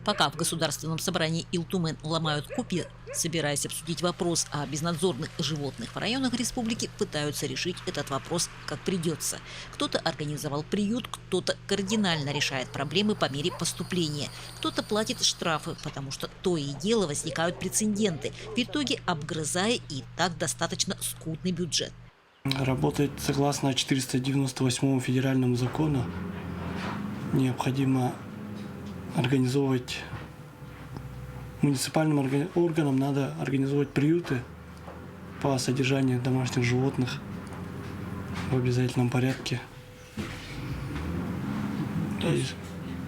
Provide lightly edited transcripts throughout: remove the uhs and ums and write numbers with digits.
Пока в Государственном собрании Илтумен ломают копья, собираясь обсудить вопрос о безнадзорных животных в районах республики, пытаются решить этот вопрос как придется. Кто-то организовал приют, кто-то кардинально решает проблемы по мере поступления, кто-то платит штрафы, потому что то и дело возникают прецеденты, в итоге обгрызая и так достаточно скудный бюджет. Работает согласно 498 федеральному закону. Необходимо организовывать муниципальным органам, надо организовывать приюты по содержанию домашних животных в обязательном порядке. То есть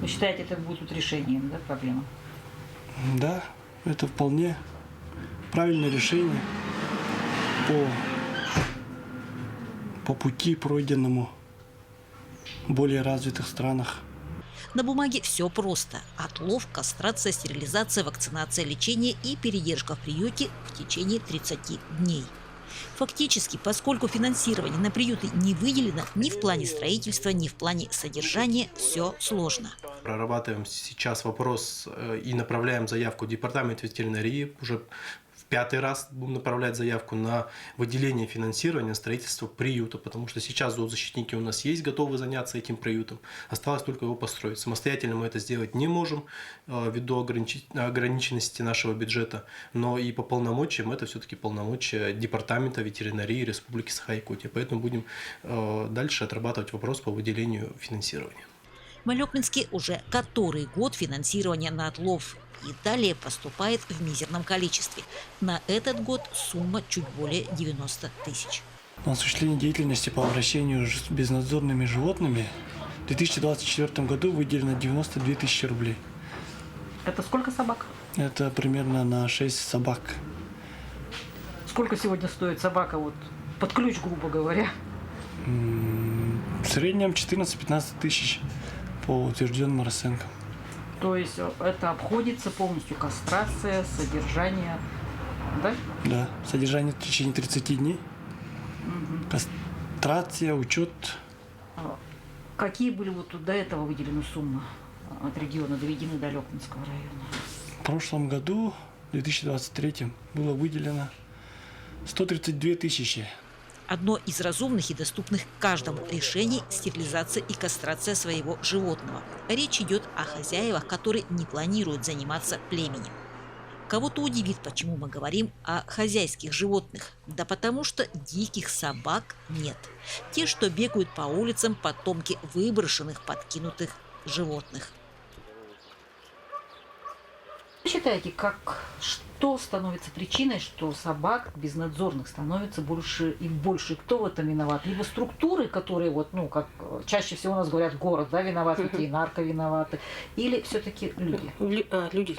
вы считаете, это будет решением, да, проблемы? Да, это вполне правильное решение по пути, пройденному в более развитых странах. На бумаге все просто. Отлов, кастрация, стерилизация, вакцинация, лечение и передержка в приюте в течение 30 дней. Фактически, поскольку финансирование на приюты не выделено ни в плане строительства, ни в плане содержания, все сложно. Прорабатываем сейчас вопрос и направляем заявку в департамент ветеринарии. Уже в 5-й раз будем направлять заявку на выделение финансирования на строительство приюта, потому что сейчас зоозащитники у нас есть, готовы заняться этим приютом. Осталось только его построить. Самостоятельно мы это сделать не можем ввиду ограниченности нашего бюджета, но и по полномочиям это все-таки полномочия департамента ветеринарии Республики Саха-Якутия. Поэтому будем дальше отрабатывать вопрос по выделению финансирования. В Алекминске уже который год финансирование на отлов и далее поступает в мизерном количестве. На этот год сумма чуть более 90 тысяч. На осуществление деятельности по обращению с безнадзорными животными в 2024 году выделено 92 тысячи рублей. Это сколько собак? Это примерно на 6 собак. Сколько сегодня стоит собака вот под ключ, грубо говоря? В среднем 14-15 тысяч по утвержденным расценкам. То есть это обходится полностью кастрация, содержание, да? Да, содержание в течение 30 дней. Кастрация, учет. Какие были вот до этого выделены суммы от региона, доведены до Алекминского района? В прошлом году, в 2023, было выделено 132 тысячи. Одно из разумных и доступных каждому решений – стерилизация и кастрация своего животного. Речь идет о хозяевах, которые не планируют заниматься племенем. Кого-то удивит, почему мы говорим о хозяйских животных. Да потому что диких собак нет. Те, что бегают по улицам, потомки выброшенных, подкинутых животных. Вы считаете, что становится причиной, что собак безнадзорных становится больше и больше? Кто в этом виноват? Либо структуры, которые, вот, ну, как чаще всего у нас говорят, город, да, виноват, ветеринарка виноваты, или все-таки люди? Люди.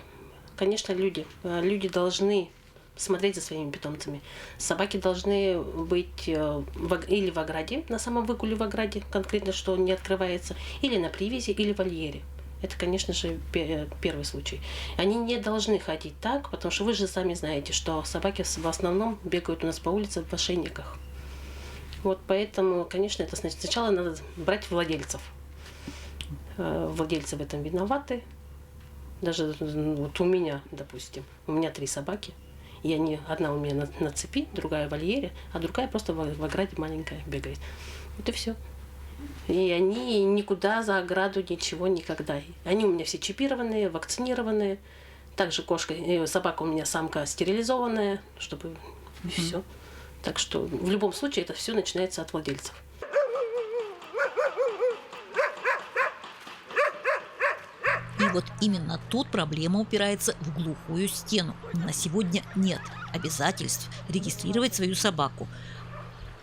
Конечно, люди. Люди должны смотреть за своими питомцами. Собаки должны быть или в ограде, на самом выгуле в ограде, конкретно, что не открывается, или на привязи, или в вольере. Это, конечно же, первый случай. Они не должны ходить так, потому что вы же сами знаете, что собаки в основном бегают у нас по улице в ошейниках. Вот поэтому, конечно, это значит, сначала надо брать владельцев. Владельцы в этом виноваты. Даже вот у меня, допустим, у меня 3 собаки. И одна у меня на цепи, другая в вольере, а другая просто в ограде маленькая бегает. Вот и все. И они никуда за ограду ничего никогда. Они у меня все чипированные, вакцинированные. Также собака у меня самка стерилизованная, чтобы все. Так что в любом случае это все начинается от владельцев. И вот именно тут проблема упирается в глухую стену. На сегодня нет обязательств регистрировать свою собаку.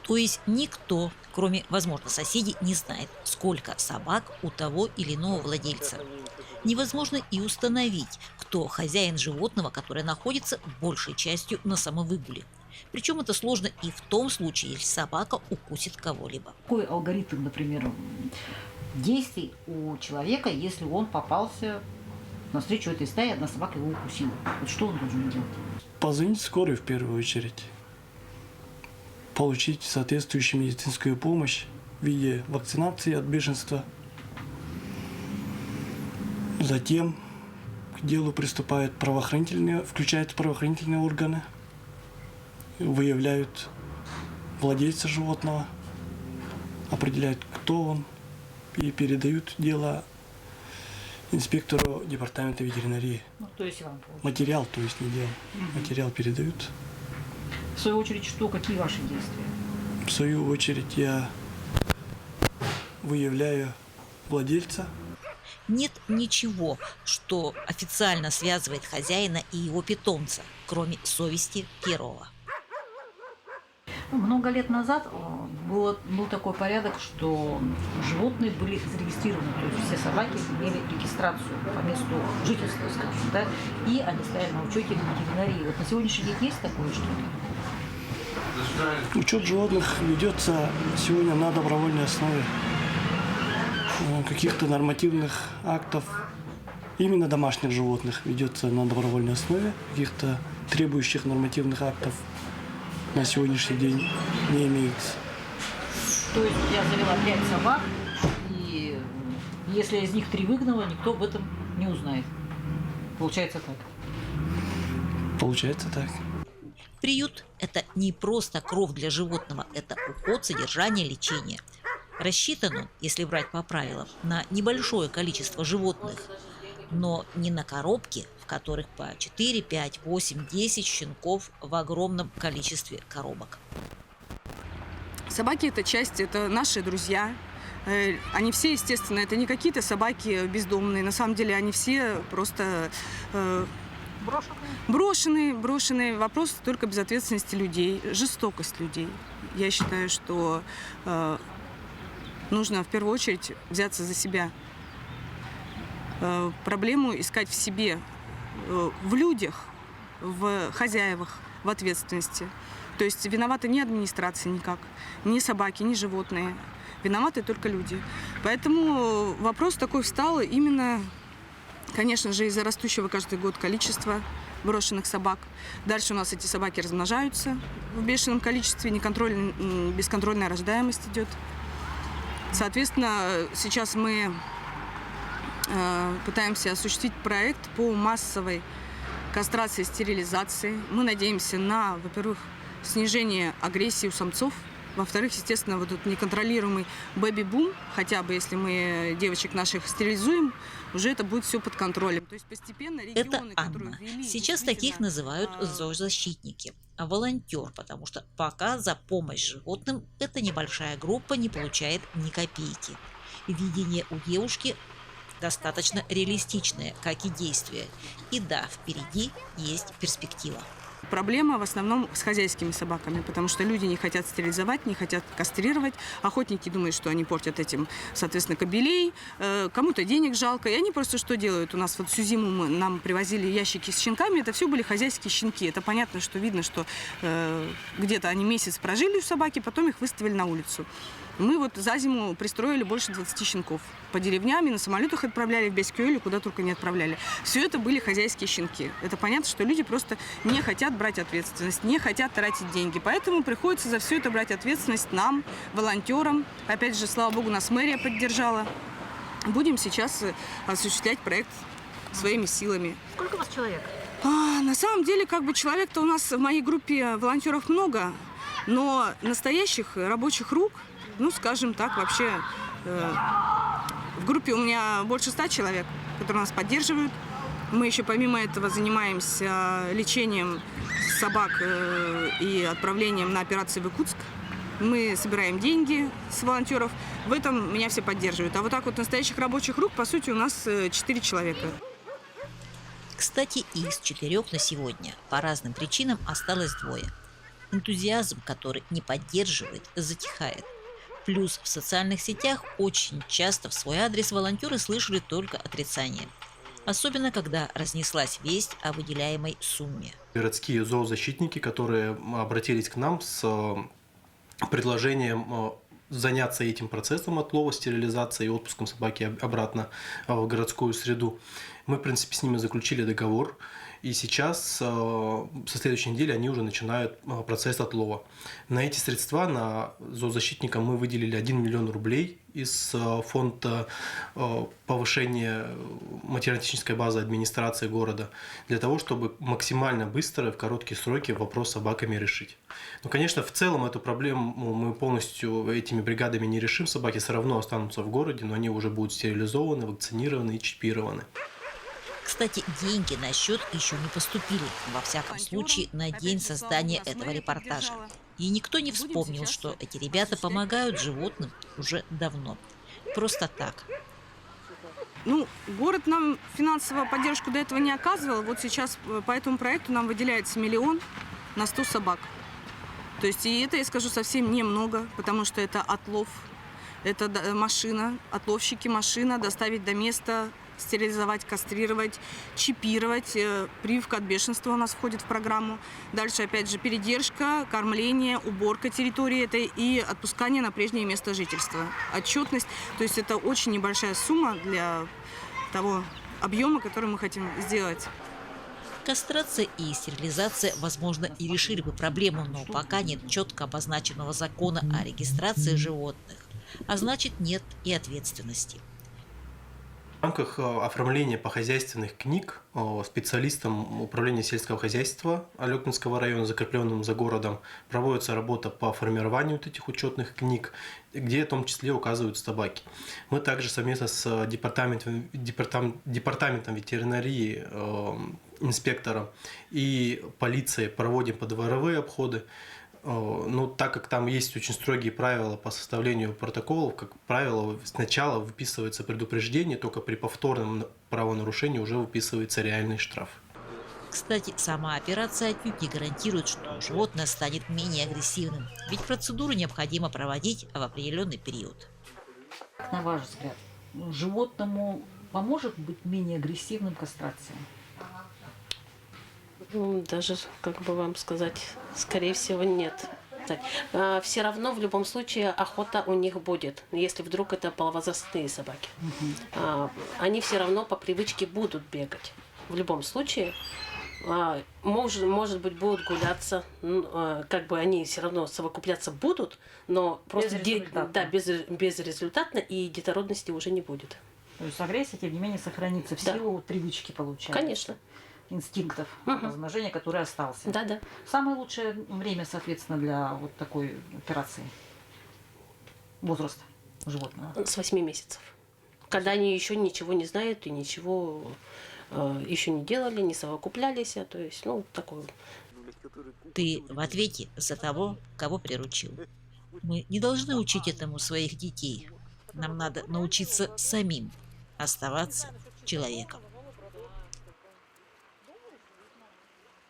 То есть никто, кроме, возможно, соседей, не знает, сколько собак у того или иного владельца. Невозможно и установить, кто хозяин животного, которое находится большей частью на самовыгуле. Причем это сложно и в том случае, если собака укусит кого-либо. Какой алгоритм, например, действий у человека, если он попался на встречу этой стаи, одна собака его укусила? Вот что он должен делать? Позвонить в скорую в первую очередь. Получить соответствующую медицинскую помощь в виде вакцинации от бешенства. Затем к делу приступают включают правоохранительные органы, выявляют владельца животного, определяют, кто он, и передают дело инспектору департамента ветеринарии. Ну, то есть вам получается. Материал, то есть не дело. Материал передают. В свою очередь, что, какие ваши действия? В свою очередь я выявляю владельца. Нет ничего, что официально связывает хозяина и его питомца, кроме совести первого. Много лет назад был такой порядок, что животные были зарегистрированы, то есть все собаки имели регистрацию по месту жительства, скажем, да, и они стояли на учете в ветеринарии. Вот на сегодняшний день есть такое что-то? Учет животных ведется сегодня на добровольной основе. Каких-то нормативных актов, именно домашних животных, ведется на добровольной основе. Каких-то требующих нормативных актов на сегодняшний день не имеется. То есть я завела 5 собак, и если я из них 3 выгнала, никто об этом не узнает. Получается так. Получается так. Приют – это не просто кров для животного, это уход, содержание, лечение. Рассчитан он, если брать по правилам, на небольшое количество животных, но не на коробки, в которых по 4, 5, 8, 10 щенков в огромном количестве коробок. Собаки – это часть, это наши друзья. Они все, естественно, это не какие-то собаки бездомные. На самом деле они все просто брошенные. Вопрос только безответственности людей, жестокость людей. Я считаю, что нужно в первую очередь взяться за себя. Проблему искать в себе, в людях, в хозяевах, в ответственности. То есть виноваты ни администрация никак, ни собаки, ни животные. Виноваты только люди. Поэтому вопрос такой встал именно, конечно же, из-за растущего каждый год количества брошенных собак. Дальше у нас эти собаки размножаются в бешеном количестве, бесконтрольная рождаемость идет. Соответственно, сейчас мы пытаемся осуществить проект по массовой кастрации и стерилизации. Мы надеемся на, во-первых, снижение агрессии у самцов, во-вторых, естественно, вот этот неконтролируемый бэби-бум, хотя бы если мы девочек наших стерилизуем, уже это будет все под контролем. То есть постепенно регионы, Это которые Анна. ввели... Сейчас таких называют зоозащитники. А волонтер, потому что пока за помощь животным эта небольшая группа не получает ни копейки. Видение у девушки достаточно реалистичное, как и действие. И да, впереди есть перспектива. Проблема в основном с хозяйскими собаками, потому что люди не хотят стерилизовать, не хотят кастрировать. Охотники думают, что они портят этим, соответственно, кобелей. Кому-то денег жалко. И они просто что делают? У нас вот всю зиму нам привозили ящики с щенками. Это все были хозяйские щенки. Это понятно, что видно, что где-то они месяц прожили у собаки, потом их выставили на улицу. Мы вот за зиму пристроили больше 20 щенков. По деревням и на самолетах отправляли, в Бескюэле, куда только не отправляли. Все это были хозяйские щенки. Это понятно, что люди просто не хотят брать ответственность, не хотят тратить деньги. Поэтому приходится за все это брать ответственность нам, волонтерам. Опять же, слава богу, нас мэрия поддержала. Будем сейчас осуществлять проект своими силами. Сколько у вас человек? На самом деле, человек-то у нас в моей группе волонтеров много, но настоящих рабочих рук, скажем так, вообще в группе у меня больше 100 человек, которые нас поддерживают. Мы еще помимо этого занимаемся лечением собак и отправлением на операции в Иркутск. Мы собираем деньги с волонтеров. В этом меня все поддерживают. А вот так вот настоящих рабочих рук, по сути, у нас 4 человека. Кстати, из 4 на сегодня по разным причинам осталось 2. Энтузиазм, который не поддерживает, затихает. Плюс в социальных сетях очень часто в свой адрес волонтеры слышали только отрицание. Особенно, когда разнеслась весть о выделяемой сумме. Городские зоозащитники, которые обратились к нам с предложением заняться этим процессом отлова, стерилизации и отпуском собаки обратно в городскую среду. Мы, в принципе, с ними заключили договор, и сейчас, со следующей недели, они уже начинают процесс отлова. На эти средства, на зоозащитника мы выделили 1 миллион рублей из фонда повышения материально-технической базы администрации города, для того, чтобы максимально быстро, в короткие сроки вопрос с собаками решить. Но, конечно, в целом эту проблему мы полностью этими бригадами не решим. Собаки все равно останутся в городе, но они уже будут стерилизованы, вакцинированы и чипированы. Кстати, деньги на счет еще не поступили, во всяком случае, на день создания этого репортажа. И никто не вспомнил, что эти ребята помогают животным уже давно. Просто так. Ну, город нам финансовую поддержку до этого не оказывал. Вот сейчас по этому проекту нам выделяется 1 миллион на 100 собак. То есть и это, я скажу, совсем немного, потому что это отлов, это машина, отловщики, машина, доставить до места, стерилизовать, кастрировать, чипировать. Прививка от бешенства у нас входит в программу. Дальше, опять же, передержка, кормление, уборка территории это и отпускание на прежнее место жительства. Отчетность. То есть это очень небольшая сумма для того объема, который мы хотим сделать. Кастрация и стерилизация, возможно, и решили бы проблему, но пока нет четко обозначенного закона о регистрации животных, а значит, нет и ответственности. В рамках оформления похозяйственных книг специалистам управления сельского хозяйства Алекнинского района, закрепленным за городом, проводится работа по формированию вот этих учетных книг, где в том числе указывают собаки. Мы также совместно с департаментом ветеринарии, инспектором и полицией проводим подворовые обходы. Ну, так как там есть очень строгие правила по составлению протоколов, как правило, сначала выписывается предупреждение, только при повторном правонарушении уже выписывается реальный штраф. Кстати, сама операция отнюдь не гарантирует, что животное станет менее агрессивным, ведь процедуру необходимо проводить в определенный период. На ваш взгляд, животному поможет быть менее агрессивным кастрация? Ну, даже, как бы вам сказать, скорее всего, нет. Все равно в любом случае охота у них будет, если вдруг это половозрастные собаки. Они все равно по привычке будут бегать. В любом случае, может быть, будут гуляться, как бы они все равно совокупляться будут, но просто безрезультатно, и детородности уже не будет. То есть агрессия, тем не менее, сохранится в силу привычки, получается. Конечно. Инстинктов размножения, который остался. Да. Самое лучшее время, соответственно, для вот такой операции? Возраст животного? С 8 месяцев. Когда они еще ничего не знают и ничего еще не делали, не совокуплялись. То есть, ну, такое. Ты в ответе за того, кого приручил. Мы не должны учить этому своих детей. Нам надо научиться самим оставаться человеком.